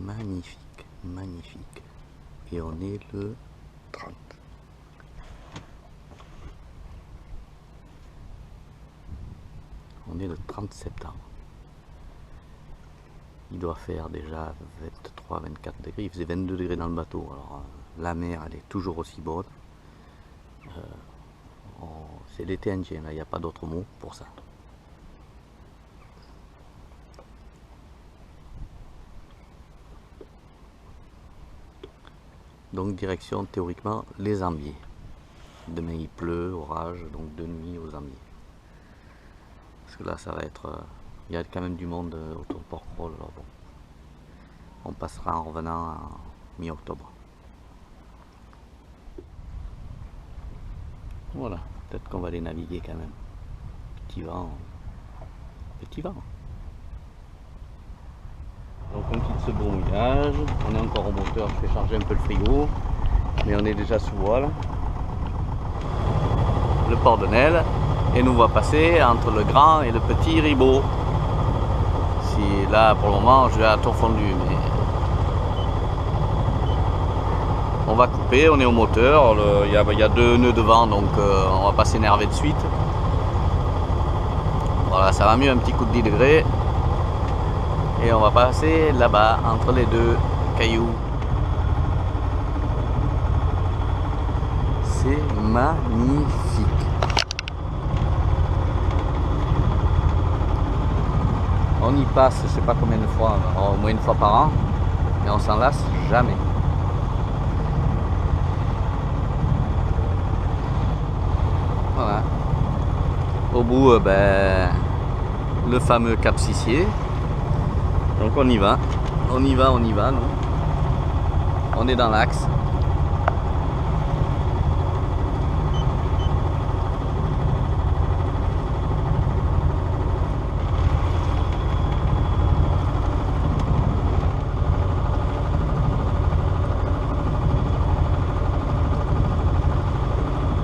magnifique, magnifique. Et on est le 30. On est le 30 septembre. Il doit faire déjà 23-24 degrés. Il faisait 22 degrés dans le bateau. Alors la mer, elle est toujours aussi bonne. C'est l'été indien, il n'y a pas d'autre mot pour ça. Donc direction théoriquement les Ambiers. Demain il pleut, orage, donc de nuit aux Ambiers. Parce que là ça va être... il y a quand même du monde autour de Porquerolles, alors bon. On passera en revenant en mi-octobre. Voilà, peut-être qu'on va aller naviguer quand même. Petit vent. Petit vent. Donc on quitte ce beau mouillage, on est encore au moteur, je fais charger un peu le frigo, mais on est déjà sous voile. Le port de Nesle, et nous va passer entre le grand et le petit ribot. Si là pour le moment je vais à tour fondu, mais on va couper, on est au moteur, il y a 2 nœuds de vent, donc on va pas s'énerver de suite. Voilà, ça va mieux, un petit coup de 10 degrés. Et on va passer là-bas, entre les 2 cailloux. C'est magnifique. On y passe, je sais pas combien de fois, au moins une fois par an, mais on s'en lasse jamais. Voilà. Au bout, le fameux Cap Sissier. Donc on y va, on y va, nous. On est dans l'axe.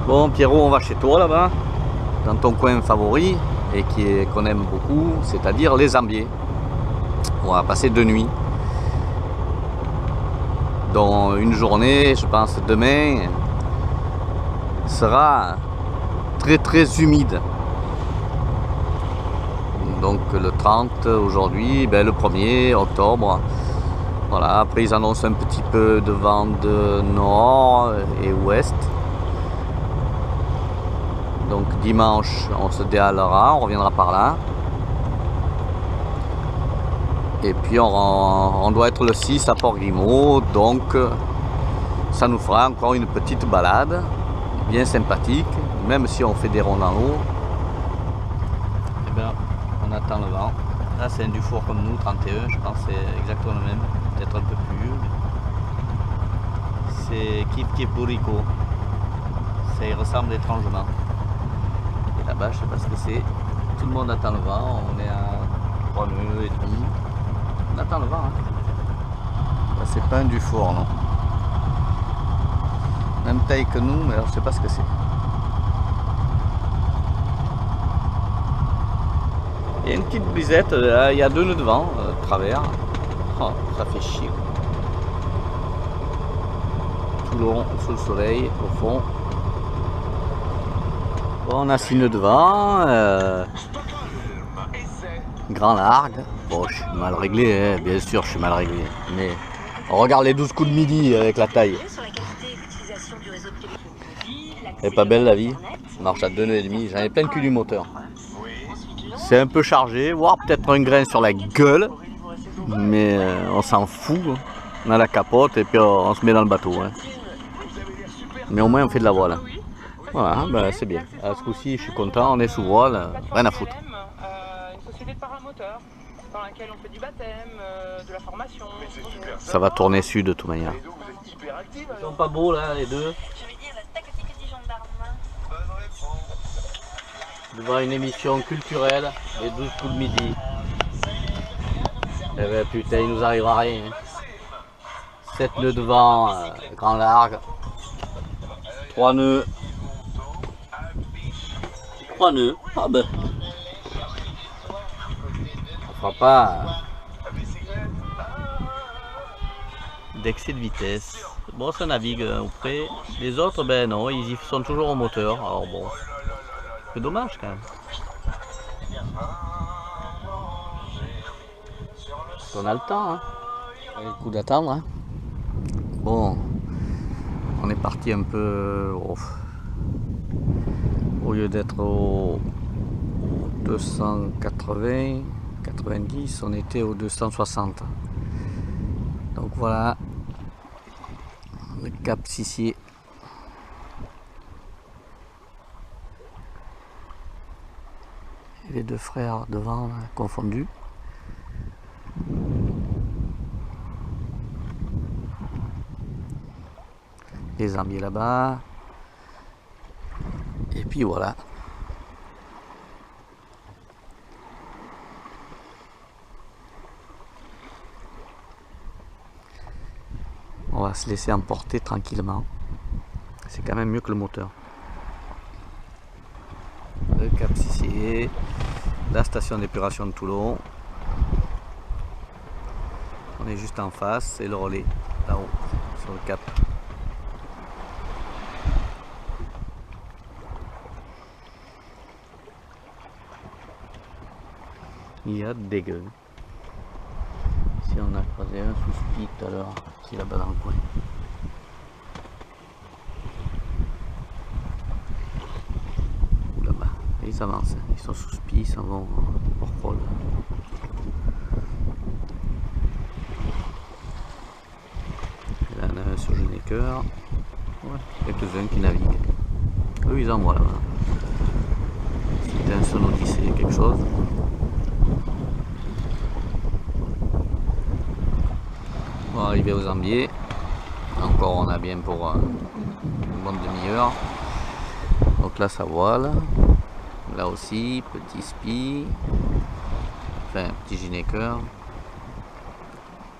Bon Pierrot, on va chez toi là-bas, dans ton coin favori et qu'on aime beaucoup, c'est-à-dire les Ambiers. On va passer 2 nuits, dont une journée, je pense demain, sera très très humide. Donc le 30 aujourd'hui, le 1er octobre. Voilà, après ils annoncent un petit peu de vent de nord et ouest. Donc dimanche on se déhalera, on reviendra par là. Et puis on doit être le 6 à Port-Grimaud, donc ça nous fera encore une petite balade, bien sympathique, même si on fait des ronds dans l'eau. Et bien, on attend le vent. Là c'est un Dufour comme nous, 31, je pense que c'est exactement le même, peut-être un peu plus vieux. C'est Kip Kipurico, ça y ressemble étrangement. Et là-bas, je sais pas ce que c'est, tout le monde attend le vent, on est à 3 nœuds et demi. On attend le vent, hein. C'est pas un Dufour, non. Même taille que nous, mais alors je sais pas ce que c'est. Il y a une petite brisette, il y a 2 nœuds de vent, travers. Oh, ça fait chier. Toulon, sous le soleil, au fond. Bon, on a 6 nœuds de vent. Grand largue. Bon, je suis mal réglé, hein. Bien sûr, je suis mal réglé. Mais on regarde les 12 coups de midi avec la taille. Elle est pas belle la vie. On marche à 2 nœuds et demi. J'en ai plein le cul du moteur. C'est un peu chargé, voire peut-être un grain sur la gueule. Mais on s'en fout. Hein. On a la capote et puis on se met dans le bateau. Hein. Mais au moins on fait de la voile. Voilà, c'est bien. À ce coup-ci, je suis content. On est sous voile. Rien à foutre. Société de paramoteur dans laquelle on fait du baptême, de la formation. Ça va tourner sud de toute manière. Ils sont pas beaux là les 2. Je vais dire la tactique du gendarme. Devant une émission culturelle, les 12 coups de midi. Eh ben putain, il nous arrivera rien. 7 nœuds de vent, grand largue. 3 nœuds. 3 nœuds. Ah ben. On fera pas d'excès de vitesse. Bon, ça navigue auprès. Les autres, ben non, ils y sont toujours au moteur. Alors bon, c'est dommage quand même. On a le temps, hein. Le coup d'attendre. Hein. Bon, on est parti un peu. Au lieu d'être au 280, 90, on était au 260. Donc voilà le cap Sissier. Et les deux frères devant là, confondus. Les ambiers là-bas. Et puis voilà. On va se laisser emporter tranquillement. C'est quand même mieux que le moteur. Le Cap Sissier, la station d'épuration de Toulon. On est juste en face, c'est le relais, là-haut, sur le cap. Il y a des gueules. Ici on a croisé un sous-spi tout à l'heure, qui est là-bas dans le coin. Ou là-bas, ils avancent, ils sont sous-spi, ils s'en vont au rôle. Là on a un sur Genecker, ouais, quelques-uns qui naviguent. Eux ils envoient là-bas. C'était un son Odyssée, quelque chose. On va arriver aux Ambiers. Encore on a bien pour une bonne demi-heure. Donc là ça voile. Là aussi, petit spi. Enfin, petit Ginecker.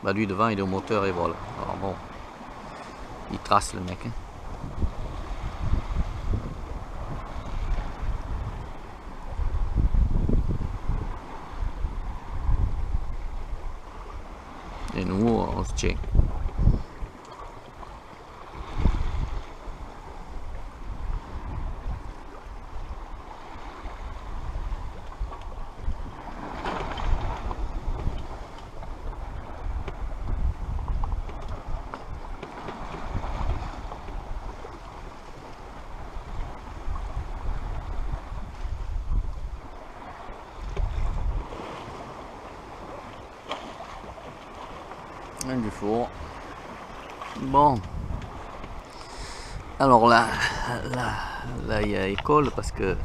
Bah lui devant il est au moteur et vole. Alors bon, il trace le mec. Hein. Et nous, on se tient. Du four. Bon. Alors là il y a école parce que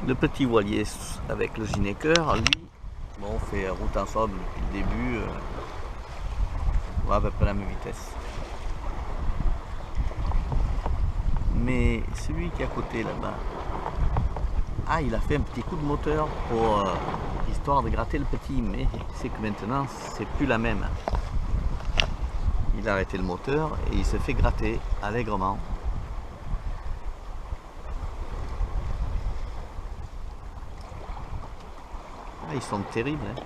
le petit voilier avec le Ginecker, lui, bon, on fait route ensemble depuis le début, on va à peu près la même vitesse. Mais celui qui est à côté là-bas, ah, il a fait un petit coup de moteur pour histoire de gratter le petit, mais c'est que maintenant c'est plus la même. Il a arrêté le moteur et il se fait gratter allègrement. Ah, ils sont terribles. Hein.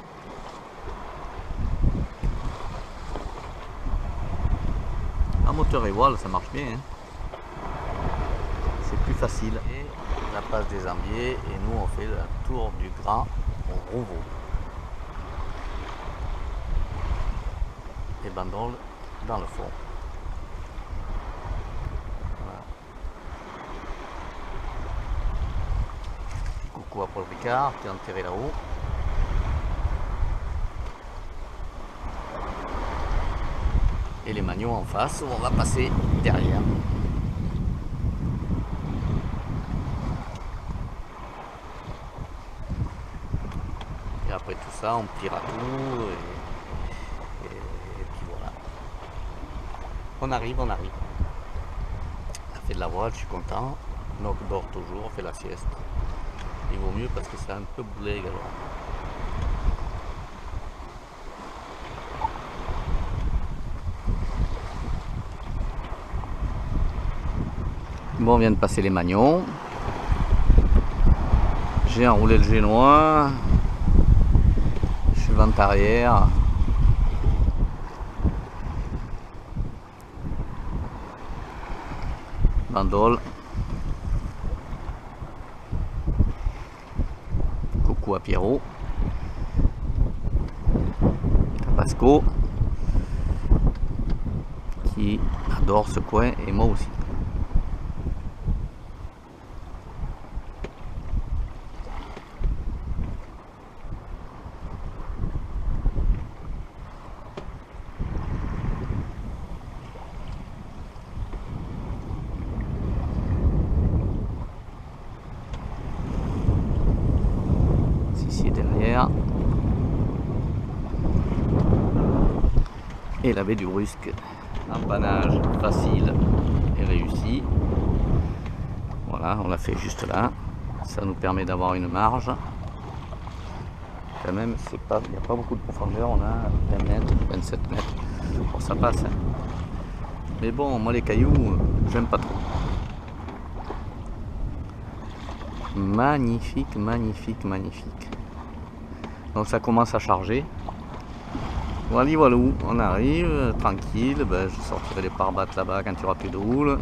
Un moteur et voile, ça marche bien. Hein. C'est plus facile. Et la passe des Ambiers et nous on fait le tour du Grand Rouveau. Et bandole dans le fond. Voilà. Coucou à Paul Ricard qui est enterré là-haut. Et les Magnots en face où on va passer derrière. Et après tout ça, on pliera tout et puis voilà. On arrive. On a fait de la voile, je suis content. Noc dort toujours, on fait la sieste. Il vaut mieux parce que c'est un peu boulé également. Bon, on vient de passer les Magnons. J'ai enroulé le génois. Je suis vent arrière. Bandol. Coucou à Pierrot. Tabasco. Qui adore ce coin et moi aussi. Ici derrière. Et la baie du Brusque. Empannage facile et réussi. Voilà, on l'a fait juste là. Ça nous permet d'avoir une marge. Quand même, il n'y a pas beaucoup de profondeur. On a 20 mètres, 27 mètres. Bon, ça passe. Hein. Mais bon, moi les cailloux, j'aime pas trop. Magnifique, magnifique, magnifique. Donc ça commence à charger. Voilà, voilà, on arrive, tranquille, ben, je sortirai les pare-battes là-bas quand il n'y aura plus de houle.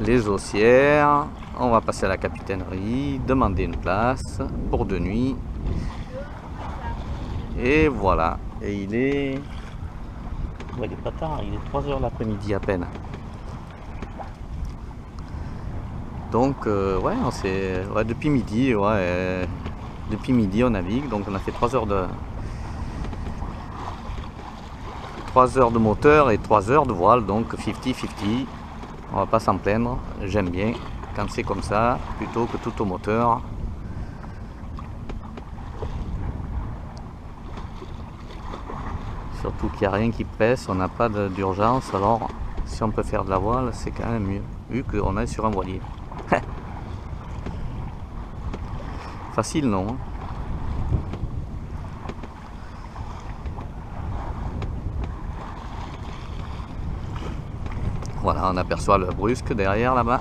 Les haussières, on va passer à la capitainerie, demander une place pour 2 nuits. Et voilà, et il est... Ouais, il est pas tard, il est 3 h l'après-midi à peine. Donc, ouais, on s'est... Ouais, depuis midi, ouais, depuis midi on navigue, donc on a fait 3 heures de... 3 heures de moteur et 3 heures de voile, donc 50-50. On va pas s'en plaindre, j'aime bien quand c'est comme ça, plutôt que tout au moteur. Surtout qu'il n'y a rien qui presse, on n'a pas d'urgence, alors si on peut faire de la voile, c'est quand même mieux, vu qu'on est sur un voilier. Facile, non hein? Voilà, on aperçoit le Brusque derrière là-bas.